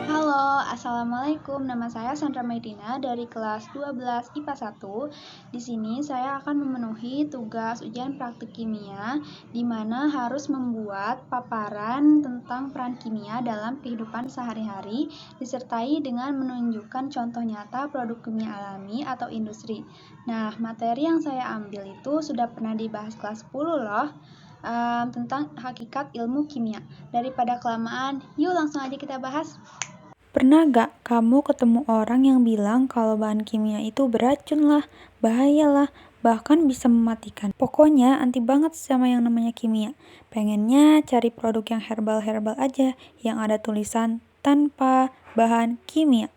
Halo, Assalamualaikum. Nama saya Sandra Maidina dari kelas 12 IPA 1. Di sini saya akan memenuhi tugas ujian praktik kimia, di mana harus membuat paparan tentang peran kimia dalam kehidupan sehari-hari, disertai dengan menunjukkan contoh nyata produk kimia alami atau industri. Nah, materi yang saya ambil itu sudah pernah dibahas kelas 10 loh. Tentang hakikat ilmu kimia. Daripada kelamaan, yuk langsung aja kita bahas. Pernah gak kamu ketemu orang yang bilang kalau bahan kimia itu beracun lah, bahaya lah, bahkan bisa mematikan? Pokoknya anti banget sama yang namanya kimia. Pengennya cari produk yang herbal-herbal aja, yang ada tulisan tanpa bahan kimia.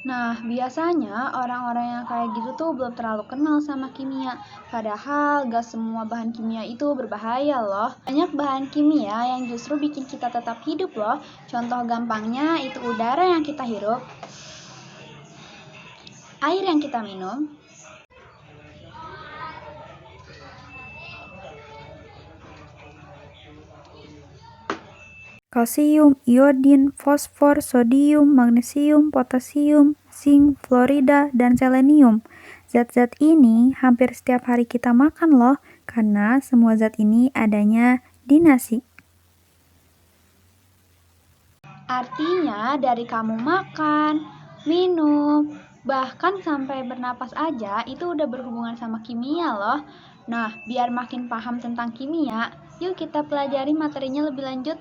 Nah, biasanya orang-orang yang kayak gitu tuh belum terlalu kenal sama kimia. Padahal gak semua bahan kimia itu berbahaya loh. Banyak bahan kimia yang justru bikin kita tetap hidup loh. Contoh gampangnya itu udara yang kita hirup, air yang kita minum, Kalsium, iodin, fosfor, sodium, magnesium, potasium, zinc, fluorida, dan selenium. Zat-zat ini hampir setiap hari kita makan loh, karena semua zat ini adanya di nasi. Artinya dari kamu makan, minum, bahkan sampai bernapas aja itu udah berhubungan sama kimia loh. Nah, biar makin paham tentang kimia, yuk kita pelajari materinya lebih lanjut.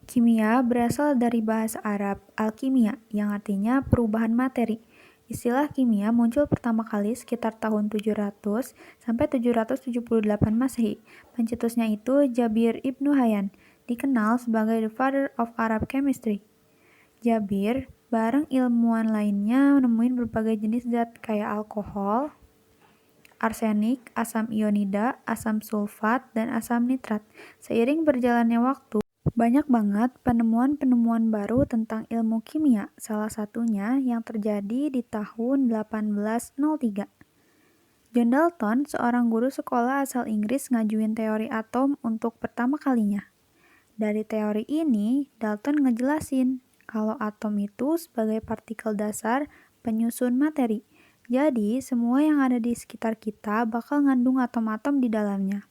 Kimia berasal dari bahasa Arab alkimia, yang artinya perubahan materi. Istilah kimia muncul pertama kali sekitar tahun 700 sampai 778 Masehi. Pencetusnya itu Jabir Ibnu Hayyan, dikenal sebagai the father of Arab chemistry. Jabir bareng ilmuwan lainnya nemuin berbagai jenis zat kayak alkohol, arsenik, asam ionida, asam sulfat, dan asam nitrat. Seiring berjalannya waktu, banyak banget penemuan-penemuan baru tentang ilmu kimia, salah satunya yang terjadi di tahun 1803. John Dalton, seorang guru sekolah asal Inggris, ngajuin teori atom untuk pertama kalinya. Dari teori ini, Dalton ngejelasin kalau atom itu sebagai partikel dasar penyusun materi. Jadi, semua yang ada di sekitar kita bakal ngandung atom-atom di dalamnya.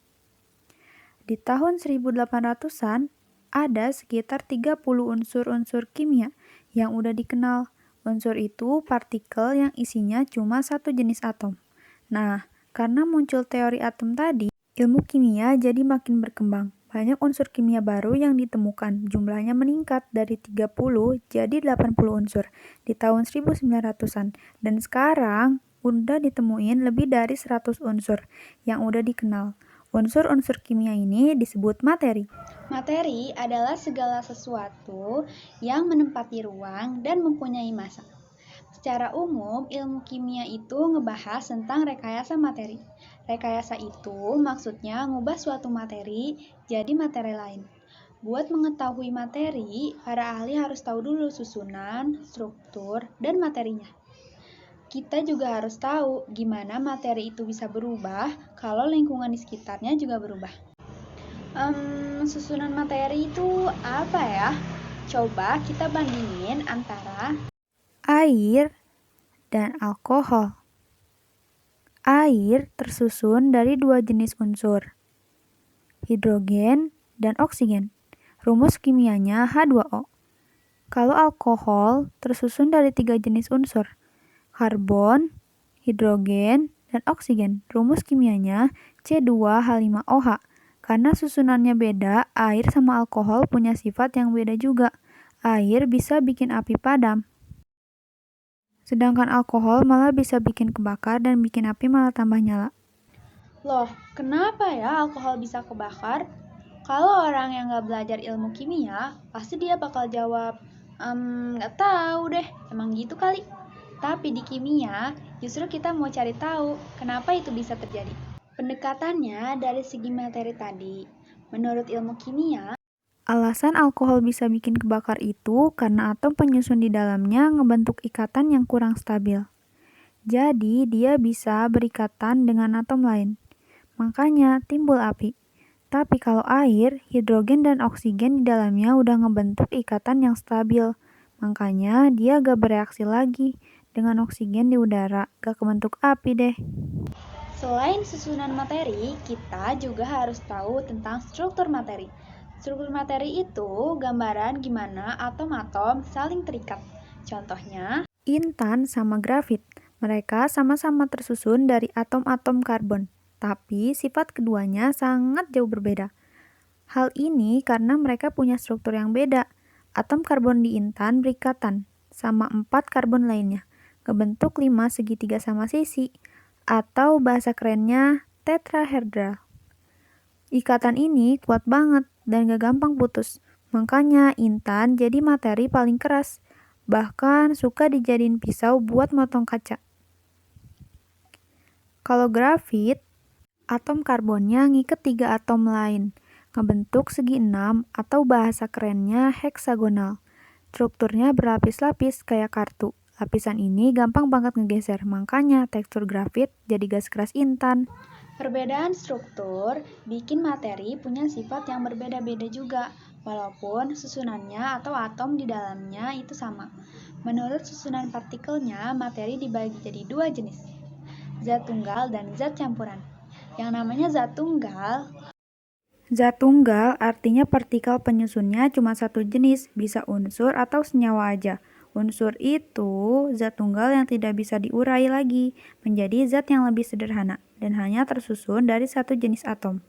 Di tahun 1800-an, ada sekitar 30 unsur-unsur kimia yang udah dikenal. Unsur itu partikel yang isinya cuma satu jenis atom. Nah, karena muncul teori atom tadi, ilmu kimia jadi makin berkembang. Banyak unsur kimia baru yang ditemukan, jumlahnya meningkat dari 30 jadi 80 unsur di tahun 1900-an. Dan sekarang udah ditemuin lebih dari 100 unsur yang udah dikenal. Unsur-unsur kimia ini disebut materi. Materi adalah segala sesuatu yang menempati ruang dan mempunyai massa. Secara umum, ilmu kimia itu ngebahas tentang rekayasa materi. Rekayasa itu maksudnya ngubah suatu materi jadi materi lain. Buat mengetahui materi, para ahli harus tahu dulu susunan, struktur, dan materinya. Kita juga harus tahu gimana materi itu bisa berubah kalau lingkungan di sekitarnya juga berubah. Susunan materi itu apa ya? Coba kita bandingin antara Air dan alkohol. Air tersusun dari dua jenis unsur, hidrogen dan oksigen. Rumus kimianya H2O. Kalau alkohol tersusun dari tiga jenis unsur, karbon, hidrogen, dan oksigen. Rumus kimianya C2H5OH. Karena susunannya beda, air sama alkohol punya sifat yang beda juga. Air bisa bikin api padam, sedangkan alkohol malah bisa bikin kebakar dan bikin api malah tambah nyala. Loh, kenapa ya alkohol bisa kebakar? Kalau orang yang gak belajar ilmu kimia, pasti dia bakal jawab, gak tahu deh, emang gitu kali. Tapi di kimia, justru kita mau cari tahu kenapa itu bisa terjadi. Pendekatannya dari segi materi tadi. Menurut ilmu kimia, Alasan alkohol bisa bikin kebakar itu karena atom penyusun di dalamnya ngebentuk ikatan yang kurang stabil. Jadi, dia bisa berikatan dengan atom lain. Makanya timbul api. Tapi kalau air, hidrogen dan oksigen di dalamnya udah ngebentuk ikatan yang stabil. Makanya dia gak bereaksi lagi dengan oksigen di udara, gak kebentuk api deh. Selain susunan materi, kita juga harus tahu tentang struktur materi. Struktur materi itu gambaran gimana atom-atom saling terikat. Contohnya, Intan sama grafit. Mereka sama-sama tersusun dari atom-atom karbon, tapi sifat keduanya sangat jauh berbeda. Hal ini karena mereka punya struktur yang beda. Atom karbon di intan berikatan sama 4 karbon lainnya, kebentuk 5 segitiga sama sisi, atau bahasa kerennya tetrahedral. Ikatan ini kuat banget dan gak gampang putus. Makanya intan jadi materi paling keras. Bahkan suka dijadiin pisau buat motong kaca. Kalau grafit, atom karbonnya ngiket 3 atom lain, ngebentuk segi 6 atau bahasa kerennya heksagonal. Strukturnya berlapis-lapis kayak kartu. Lapisan ini gampang banget ngegeser, makanya tekstur grafit jadi gas keras intan. perbedaan struktur bikin materi punya sifat yang berbeda-beda juga, walaupun susunannya atau atom di dalamnya itu sama. Menurut susunan partikelnya, materi dibagi jadi 2 jenis, zat tunggal dan zat campuran. Yang namanya zat tunggal artinya partikel penyusunnya cuma satu jenis, bisa unsur atau senyawa aja. Unsur itu zat tunggal yang tidak bisa diurai lagi, menjadi zat yang lebih sederhana dan hanya tersusun dari satu jenis atom.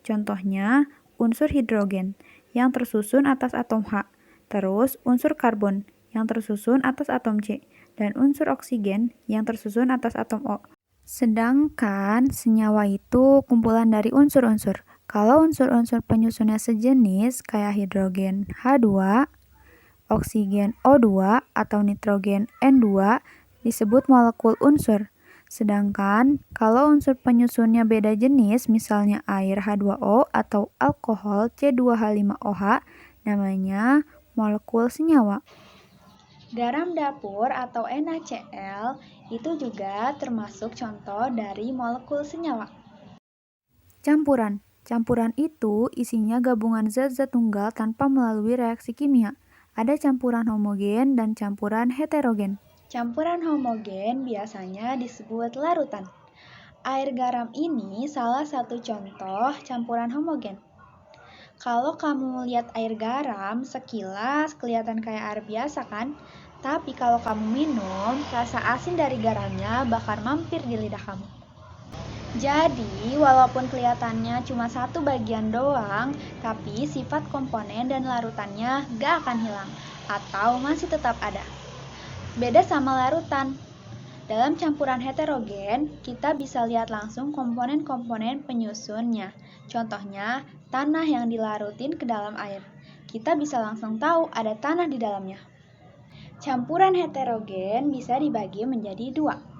Contohnya, unsur hidrogen yang tersusun atas atom H, terus unsur karbon yang tersusun atas atom C, dan unsur oksigen yang tersusun atas atom O. Sedangkan senyawa itu kumpulan dari unsur-unsur. Kalau unsur-unsur penyusunnya sejenis kayak hidrogen H2, oksigen O2, atau nitrogen N2 disebut molekul unsur. Sedangkan kalau unsur penyusunnya beda jenis, misalnya air H2O atau alkohol C2H5OH, namanya molekul senyawa. garam dapur atau NaCl itu juga termasuk contoh dari molekul senyawa. Campuran. Campuran itu isinya gabungan zat-zat tunggal tanpa melalui reaksi kimia. Ada campuran homogen dan campuran heterogen. Campuran homogen biasanya disebut larutan. Air garam ini salah satu contoh campuran homogen. Kalau kamu lihat air garam, sekilas kelihatan kayak air biasa kan? Tapi kalau kamu minum, rasa asin dari garamnya bakal mampir di lidah kamu. Jadi, walaupun kelihatannya cuma satu bagian doang, tapi sifat komponen dan larutannya gak akan hilang atau masih tetap ada. Beda sama larutan. Dalam campuran heterogen, kita bisa lihat langsung komponen-komponen penyusunnya. Contohnya, tanah yang dilarutin ke dalam air. Kita bisa langsung tahu ada tanah di dalamnya. Campuran heterogen bisa dibagi menjadi 2.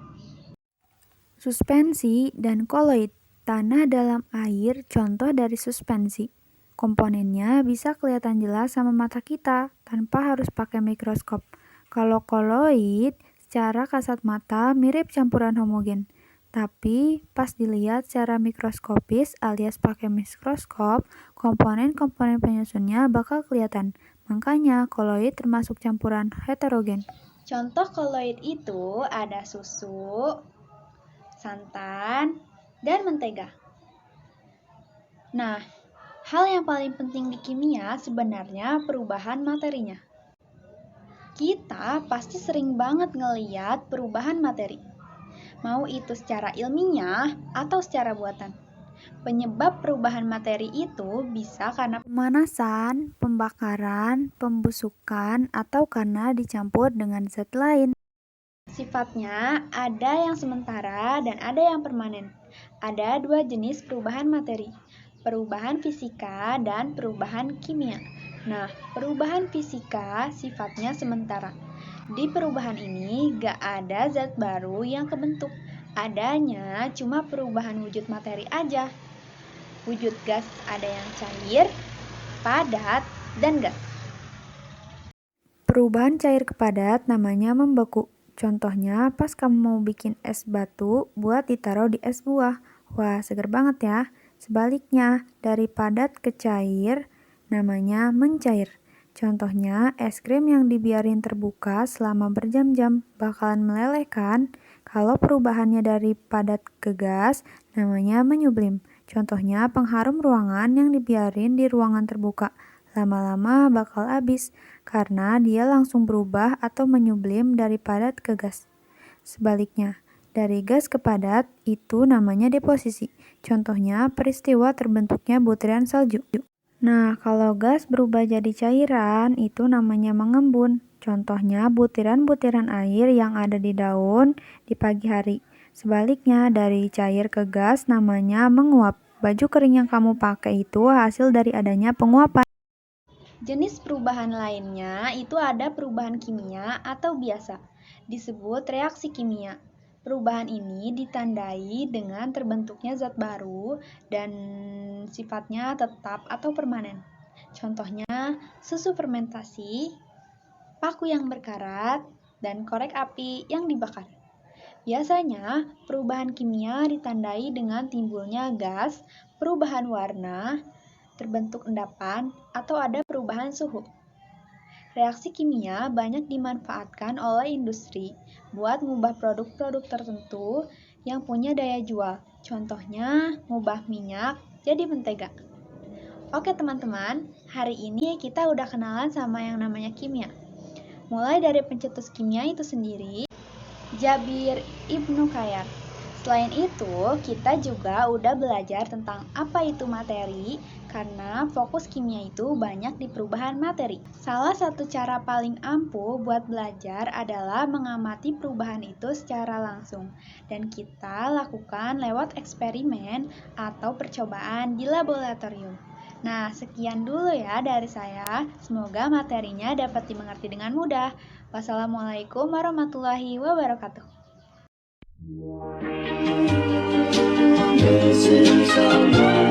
Suspensi dan koloid. Tanah dalam air contoh dari suspensi. Komponennya bisa kelihatan jelas sama mata kita tanpa harus pakai mikroskop. Kalau koloid, secara kasat mata mirip campuran homogen. Tapi pas dilihat secara mikroskopis alias pakai mikroskop, komponen-komponen penyusunnya bakal kelihatan. Makanya koloid termasuk campuran heterogen. Contoh koloid itu ada susu, santan, dan mentega. Nah, hal yang paling penting di kimia sebenarnya perubahan materinya. Kita pasti sering banget ngeliat perubahan materi. Mau itu secara ilmiah atau secara buatan. Penyebab perubahan materi itu bisa karena Pemanasan, pembakaran, pembusukan, atau karena dicampur dengan zat lain. sifatnya ada yang sementara dan ada yang permanen. Ada 2 jenis perubahan materi, perubahan fisika dan perubahan kimia. Nah, perubahan fisika sifatnya sementara. Di perubahan ini gak ada zat baru yang kebentuk. Adanya cuma perubahan wujud materi aja. Wujud gas ada yang cair, padat, dan gas. Perubahan cair ke padat namanya membeku. Contohnya, pas kamu mau bikin es batu buat ditaruh di es buah. Wah, seger banget ya. Sebaliknya, dari padat ke cair, namanya mencair. Contohnya, es krim yang dibiarin terbuka selama berjam-jam bakalan meleleh kan? Kalau perubahannya dari padat ke gas, namanya menyublim. Contohnya, pengharum ruangan yang dibiarin di ruangan terbuka. Lama-lama bakal habis, karena dia langsung berubah atau menyublim dari padat ke gas. Sebaliknya, dari gas ke padat, itu namanya deposisi. Contohnya, peristiwa terbentuknya butiran salju. Nah, kalau gas berubah jadi cairan, itu namanya mengembun. Contohnya, butiran-butiran air yang ada di daun di pagi hari. Sebaliknya, dari cair ke gas namanya menguap. Baju kering yang kamu pakai itu hasil dari adanya penguapan. Jenis perubahan lainnya itu ada perubahan kimia atau biasa, disebut reaksi kimia. Perubahan ini ditandai dengan terbentuknya zat baru dan sifatnya tetap atau permanen. Contohnya, susu fermentasi, paku yang berkarat, dan korek api yang dibakar. Biasanya, perubahan kimia ditandai dengan timbulnya gas, perubahan warna, terbentuk endapan, atau ada perubahan suhu. Reaksi kimia banyak dimanfaatkan oleh industri buat mengubah produk-produk tertentu yang punya daya jual. Contohnya, mengubah minyak jadi mentega. Oke teman-teman, hari ini kita udah kenalan sama yang namanya kimia. Mulai dari pencetus kimia itu sendiri, Jabir Ibnu Qayyim. Selain itu, kita juga udah belajar tentang apa itu materi, karena fokus kimia itu banyak di perubahan materi. Salah satu cara paling ampuh buat belajar adalah mengamati perubahan itu secara langsung, dan kita lakukan lewat eksperimen atau percobaan di laboratorium. Nah, sekian dulu ya dari saya. Semoga materinya dapat dimengerti dengan mudah. Wassalamualaikum warahmatullahi wabarakatuh. This is our